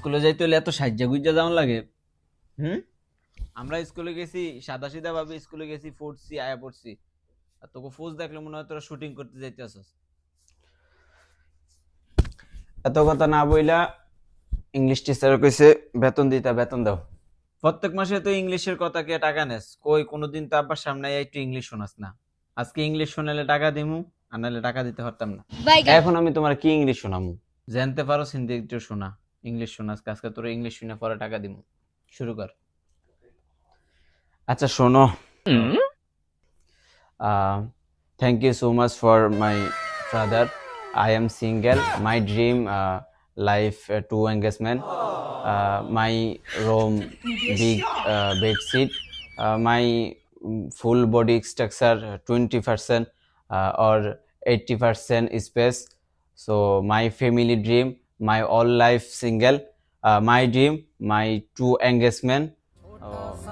স্কুলে যাইতে হলে এত সাজ্জা গুজ্জা যাওয়ার লাগে? আমরা স্কুলে গেছি সাদা সিধা ভাবে, স্কুলে গেছি পড়ছি আয়া পড়ছি, আর তোকে ফোজ দেখলে মনে হয় তোরা শুটিং করতে যাইতেছস। এত কথা না বইলা ইংলিশ টিচার কইছে বেতন দিতা, বেতন দাও। প্রত্যেক মাসে তো ইংলিশের কথা কে টাকা নেস? কই কোনোদিন তো আব্বার সামনে একটু ইংলিশ শোনাস না। আজকে ইংলিশ শোনালে টাকা দিমু, আর নাহলে টাকা দিতে পারতাম না। এখন আমি তোমার কি ইংলিশ শোনামু? জানতে পারো হিন্দি একটু শোনা, ইংলিশ শোনাস, আজকে তোর ইংলিশ শুনে পরে টাকা দিমু। শুরু কর। আচ্ছা শোনো, thank you so much for my father. I am single. My dream life to engagement. My room big bed sheet. My full body structure 20% or 80% space. So my family dream, my all life single. My dream, my two engagement.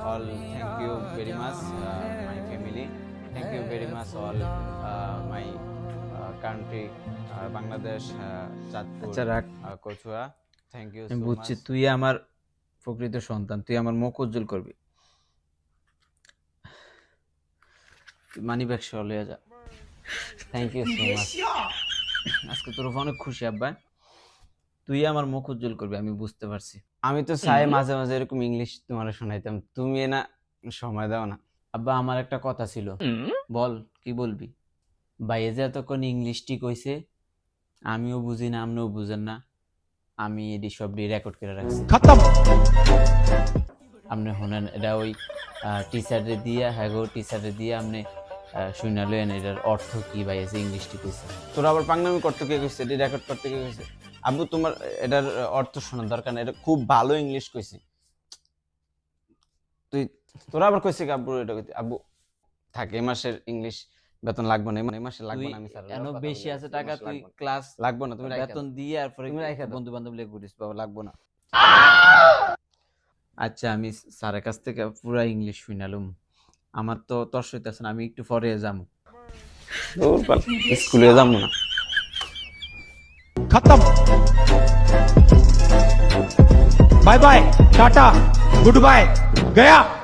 All thank you very much, my family. Thank you very much all my country. Bangladesh, Chandpur, আচ্ছা রাখ, Kachua. Thank you. আমি বুঝছি তুই আমার প্রকৃত সন্তান, তুই আমার মুখ উজ্জ্বল করবি। মানি ব্যাগ সহ লইয়া যা। Thank you so much. আজকে তোর অনেক খুশি আব্বা, তুই আমার মুখ উজ্জ্বল করবি, আমি বুঝতে পারছি। আমি তো চাই মাঝে মাঝে এরকম ইংলিশ তোমার শোনাইতাম, তুমি না সময় দাও না। আব্বা আমার একটা কথা ছিল। বল, কি বলবি? ভাইয়ে যে এতক্ষণ ইংলিশটি কইছে, আমিও বুঝি না, আপনিও বুঝেন না, আমি এটি সব রেকর্ড করে রাখছি। আপনি শোনেন, এটা ওই টিচারে দিয়ে, হ্যাঁ গো টিচারে দিয়ে আপনি শুনে লইন এটার অর্থ কি ভাই, এসে ইংলিশটি কইছে। তোরা আবার পাগনামি করতে কে কইছে? এটি রেকর্ড করতে কে কইছে? আব্বু তোমার এটার অর্থ শোনার দরকার না, এটা খুব ভালো ইংলিশ কইছি। তোরা আবার কইছে কি আব্বু এটা কইতে? আব্বু থাকে এই মাসের ইংলিশ বেতন লাগবে না, এই মাসে লাগবে না। আমি স্যার এনো বেশি আছে টাকা, তুই ক্লাস লাগবে না, তুমি বেতন দিয়ে আর পরে তুমি রাইখা দাও। বন্ধু বান্ধব লেগে ঘুরিস, বাবা লাগবে না। আচ্ছা আমি স্যারের কাছ থেকে পুরা ইংলিশ শুনালুম, আমার তো তর্স হইতেছে না, আমি একটু পরে যাবো। স্কুলে যাবো না। खत्म। Bye bye, tata, good bye, गया।